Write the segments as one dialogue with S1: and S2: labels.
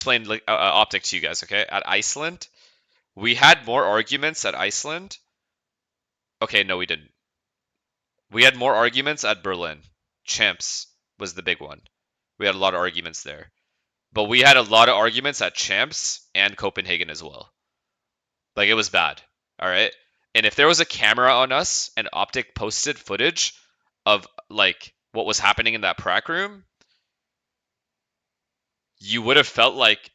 S1: explain like OpTic to you guys, okay? At Iceland, we had more arguments at Iceland. Okay, no, we didn't. We had more arguments at Berlin. Champs was the big one. We had a lot of arguments there. But we had a lot of arguments at Champs and Copenhagen as well. Like it was bad. All right. And if there was a camera on us and OpTic posted footage of like what was happening in that prac room, you would have felt like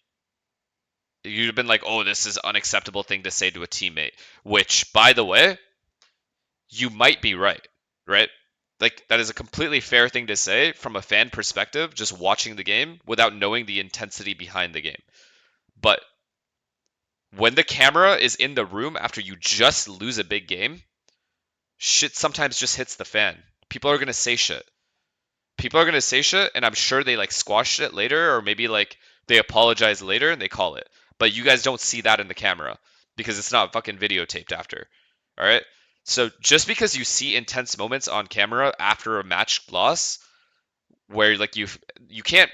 S1: you'd have been like, "Oh, this is an unacceptable thing to say to a teammate." Which, by the way, you might be right, right? Like that is a completely fair thing to say from a fan perspective, just watching the game without knowing the intensity behind the game. But when the camera is in the room after you just lose a big game, shit sometimes just hits the fan. People are gonna say shit. People are gonna say shit, and I'm sure they like squash it later, or maybe like they apologize later and they call it. But you guys don't see that in the camera because it's not fucking videotaped after. All right. So just because you see intense moments on camera after a match loss, where like you can't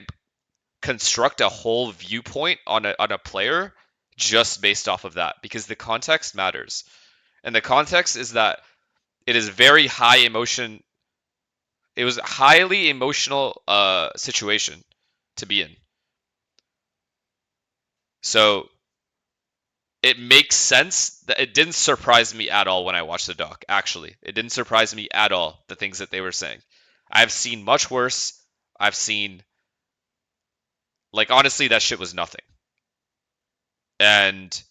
S1: construct a whole viewpoint on a player just based off of that because the context matters. And the context is that it is very high emotion. It was a highly emotional situation to be in. So it makes sense that it didn't surprise me at all when I watched the doc. Actually, it didn't surprise me at all the things that they were saying. I've seen much worse. I've seen like honestly that shit was nothing. And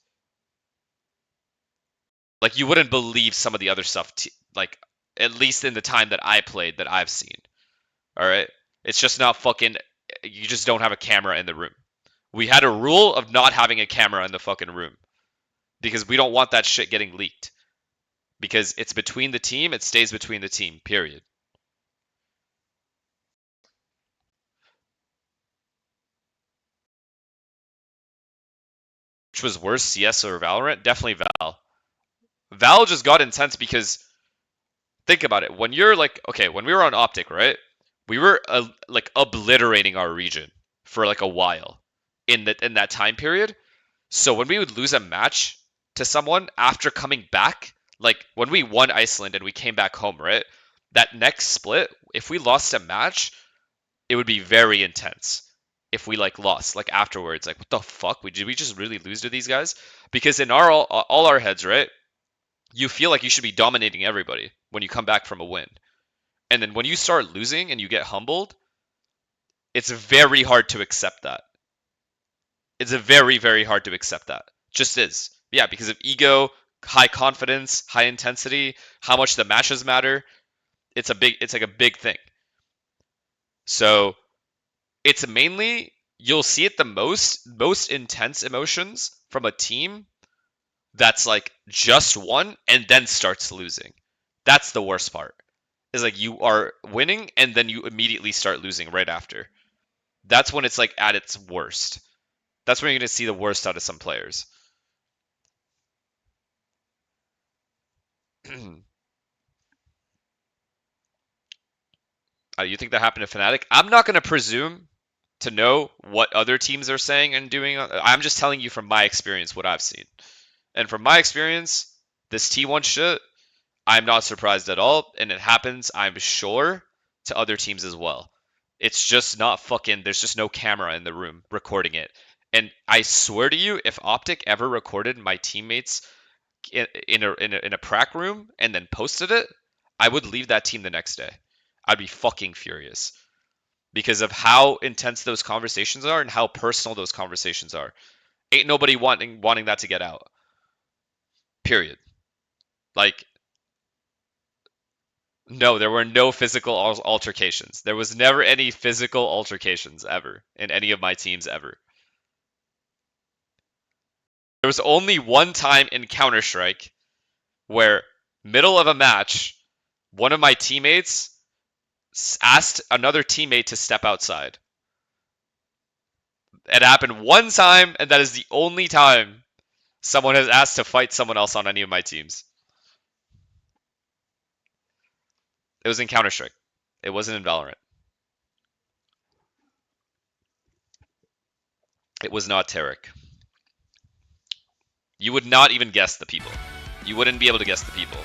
S1: like you wouldn't believe some of the other stuff like at least in the time that I played that I've seen. All right? It's just not fucking you just don't have a camera in the room. We had a rule of not having a camera in the fucking room because we don't want that shit getting leaked. Because it's between the team, it stays between the team, period. Which was worse, CS or Valorant? Definitely Val. Val just got intense because think about it. When you're like, okay, when we were on OpTic, right? We were like obliterating our region for like a while in that time period. So when we would lose a match to someone after coming back, like when we won Iceland and we came back home, right? That next split, if we lost a match, it would be very intense. If we like lost, like afterwards, like what the fuck? Did we just really lose to these guys? Because in our all our heads, right? You feel like you should be dominating everybody when you come back from a win. And then when you start losing and you get humbled, it's very hard to accept that. It's a very, very hard to accept that. Just is. Yeah, because of ego, high confidence, high intensity, how much the matches matter. It's like a big thing. So it's mainly you'll see it the most intense emotions from a team that's like just won and then starts losing. That's the worst part. Is like you are winning and then you immediately start losing right after. That's when it's like at its worst. That's when you're going to see the worst out of some players. You think that happened to Fnatic? I'm not going to presume to know what other teams are saying and doing. I'm just telling you from my experience what I've seen. And from my experience, this T1 shit, I'm not surprised at all. And it happens, I'm sure, to other teams as well. It's just not fucking, there's just no camera in the room recording it. And I swear to you, if OpTic ever recorded my teammates in a prac room and then posted it, I would leave that team the next day. I'd be fucking furious because of how intense those conversations are and how personal those conversations are. Ain't nobody wanting that to get out. Period. Like no, there were no physical altercations. There was never any physical altercations ever in any of my teams ever. There was only one time in Counter-Strike where middle of a match, one of my teammates asked another teammate to step outside. It happened one time, and that is the only time someone has asked to fight someone else on any of my teams. It was in Counter-Strike. It wasn't in Valorant. It was not Tarek. You would not even guess the people. You wouldn't be able to guess the people.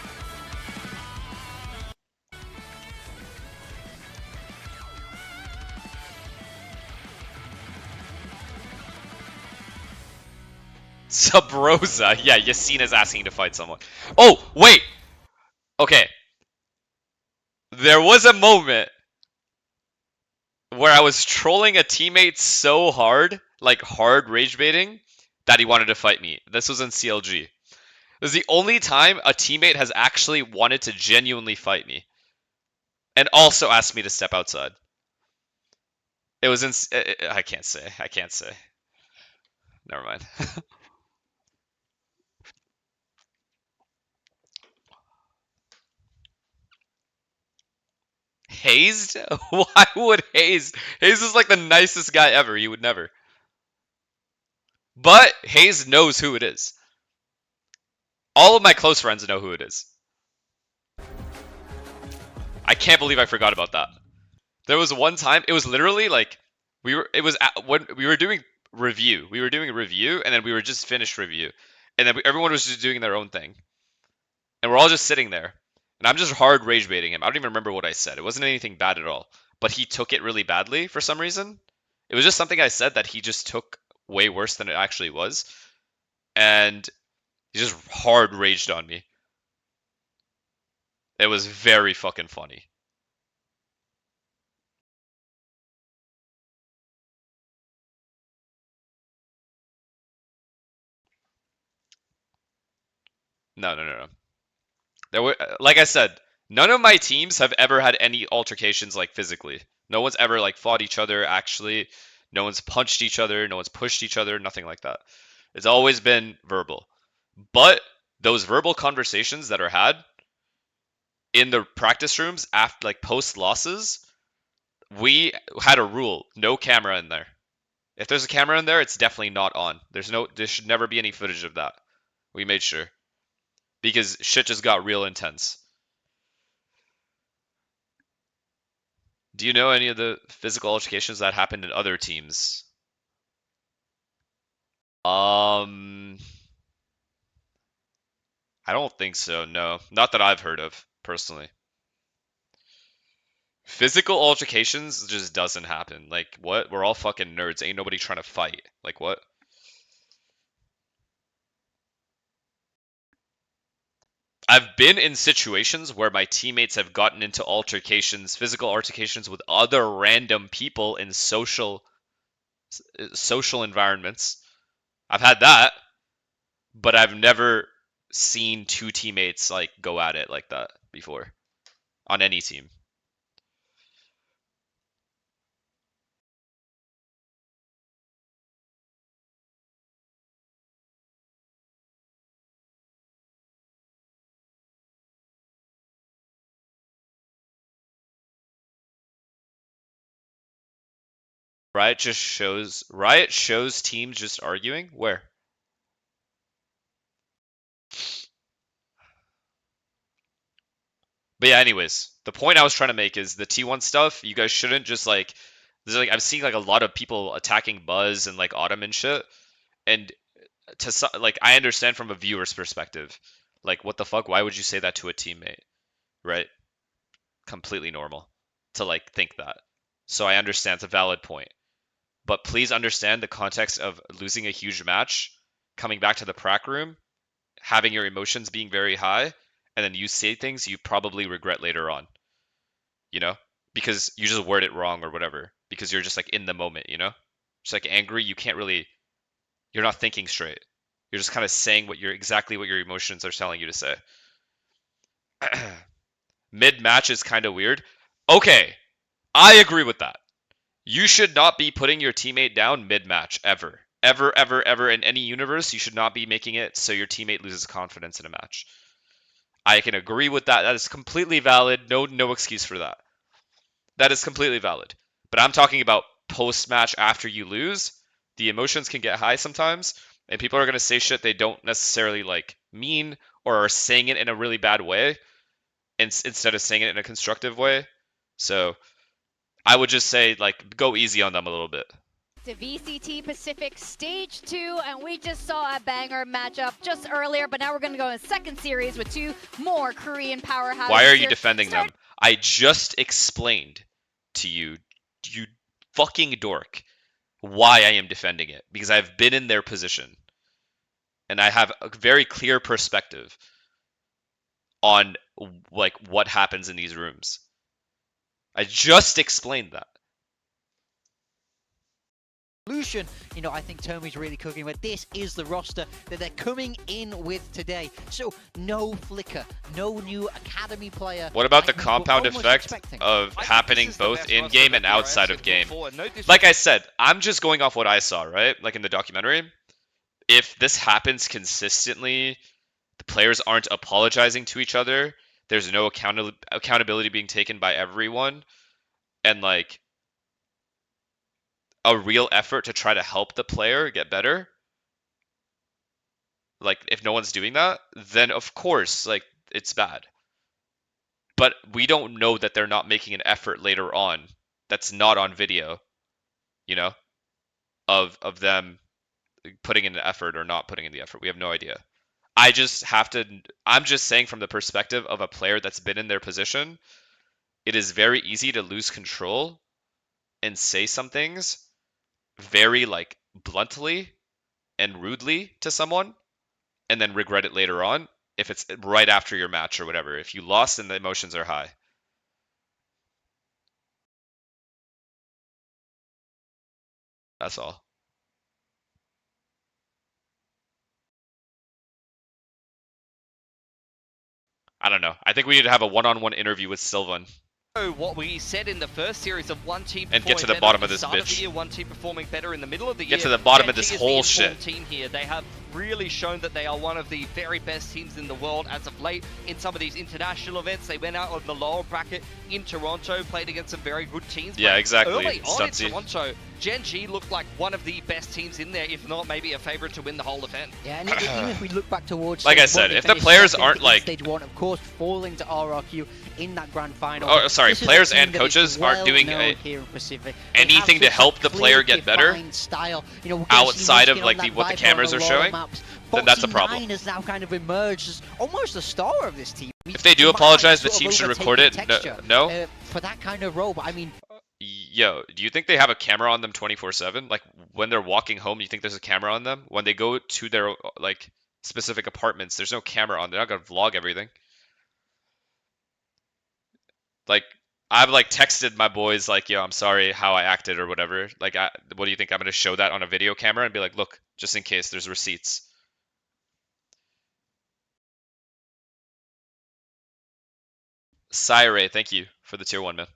S1: Subrosa. Yeah, Yasina's asking to fight someone. Oh, wait. Okay. There was a moment where I was trolling a teammate so hard, like hard rage baiting, that he wanted to fight me. This was in CLG. This is the only time a teammate has actually wanted to genuinely fight me. And also asked me to step outside. It was in. I can't say. I can't say. Never mind. Hazed? Why would Hayes? Hayes is like the nicest guy ever. You would never. But Hayes knows who it is. All of my close friends know who it is. I can't believe I forgot about that. There was one time. It was literally like we were. It was when we were doing review. We were doing a review, and then we were just finished review, and then everyone was just doing their own thing, and we're all just sitting there. And I'm just hard rage baiting him. I don't even remember what I said. It wasn't anything bad at all. But he took it really badly for some reason. It was just something I said that he just took way worse than it actually was. And he just hard raged on me. It was very fucking funny. No, no, no, no. There were, like I said, none of my teams have ever had any altercations like physically. No one's ever like fought each other actually. No one's punched each other. No one's pushed each other. Nothing like that. It's always been verbal. But those verbal conversations that are had in the practice rooms after like post losses, we had a rule: no camera in there. If there's a camera in there, it's definitely not on. There should never be any footage of that. We made sure because shit just got real intense. Do you know any of the physical altercations that happened in other teams? Um, I don't think so. No, not that I've heard of personally. Physical altercations just doesn't happen. Like, what? We're all fucking nerds. Ain't nobody trying to fight. Like, what? I've been in situations where my teammates have gotten into altercations, physical altercations with other random people in social environments. I've had that, but I've never seen two teammates like go at it like that before on any team. Riot shows teams just arguing. Where? But yeah, anyways, the point I was trying to make is the T1 stuff. You guys shouldn't just like. There's like I'm seeing like a lot of people attacking Buzz and like Autumn and shit. And like I understand from a viewer's perspective, like what the fuck? Why would you say that to a teammate? Right? Completely normal to like think that. So I understand it's a valid point. But please understand the context of losing a huge match, coming back to the prac room, having your emotions being very high, and then you say things you probably regret later on, you know? Because you just word it wrong or whatever. Because you're just like in the moment, you know? Just like angry, you're not thinking straight. You're just kind of saying exactly what your emotions are telling you to say. Mid match is kind of weird. Okay, I agree with that. You should not be putting your teammate down mid match ever. Ever, ever, ever in any universe, you should not be making it so your teammate loses confidence in a match. I can agree with that. That is completely valid. No excuse for that. That is completely valid. But I'm talking about post match after you lose. The emotions can get high sometimes, and people are going to say shit they don't necessarily like mean or are saying it in a really bad way instead of saying it in a constructive way. So I would just say like go easy on them a little bit.
S2: to VCT Pacific Stage 2, and we just saw a banger matchup just earlier, but now we're going to go in the second series with two more Korean powerhouses.
S1: Why are you defending them? I just explained to you, you fucking dork, why I am defending it. Because I've been in their position. And I have a very clear perspective on like what happens in these rooms. I just explained that.
S3: Solution, you know, I think Tomi's really cooking with. This is the roster that they're coming in with today. So no flicker, no new academy player.
S1: What about the compound effect of happening both in game and outside of game? Like I said, I'm just going off what I saw, right? Like in the documentary. If this happens consistently, the players aren't apologizing to each other, there's no accountability being taken by everyone, and like a real effort to try to help the player get better, like if no one's doing that, then of course like it's bad. But we don't know that they're not making an effort later on that's not on video, you know, of them putting in an effort or not putting in the effort. We have no idea. I'm just saying from the perspective of a player that's been in their position, it is very easy to lose control and say some things very like bluntly and rudely to someone and then regret it later on if it's right after your match or whatever, if you lost and the emotions are high. That's all. I don't know. I think we need to have a one-on-one interview with Sylvan.
S4: What we said in the first series of one team
S1: and get to the bottom of this bitch.
S4: Of the year, one team performing better in the middle of the year.
S1: Get to the bottom of this whole shit.
S4: Team here. They have really shown that they are one of the very best teams in the world as of late. In some of these international events, they went out of the lower bracket in Toronto, played against some very good teams.
S1: Yeah, exactly.
S4: Early on in Toronto, Gen G looked like one of the best teams in there, if not maybe a favorite to win the whole event.
S3: Yeah, and even if we look back towards
S1: like I said, if the players aren't like
S3: stage 1, of course, falling to RRQ in that grand final.
S1: Oh, sorry, players and coaches aren't doing anything to help the player get better
S3: style. You know,
S1: outside of like what the cameras are showing. Then that's a problem.
S3: Has now kind of emerged as almost the star of this team.
S1: If they do apologize, the team should record it. No?
S3: For that kind of role, but I mean.
S1: Yo, do you think they have a camera on them 24/7? Like when they're walking home, you think there's a camera on them? When they go to their like specific apartments, there's no camera on. They're not gonna vlog everything. Like I've like texted my boys like, yo, I'm sorry how I acted or whatever. Like, what do you think? I'm gonna show that on a video camera and be like, look, just in case, there's receipts. Syre, thank you for the tier 1, man.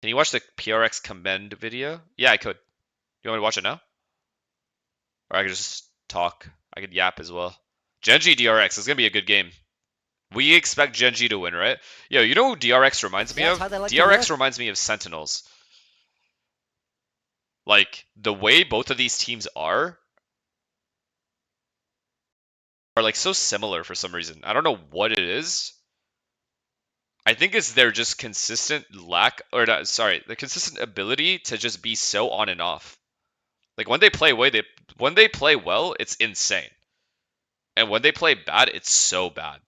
S1: Can you watch the PRX commend video? Yeah, I could. You want me to watch it now? Or I could just talk. I could yap as well. Gen G DRX is going to be a good game. We expect Gen G to win, right? Yo, you know who DRX reminds me of? DRX reminds me of Sentinels. Like, the way both of these teams are like so similar for some reason. I don't know what it is. I think it's their just consistent the consistent ability to just be so on and off. Like when they play well, it's insane. And when they play bad, it's so bad.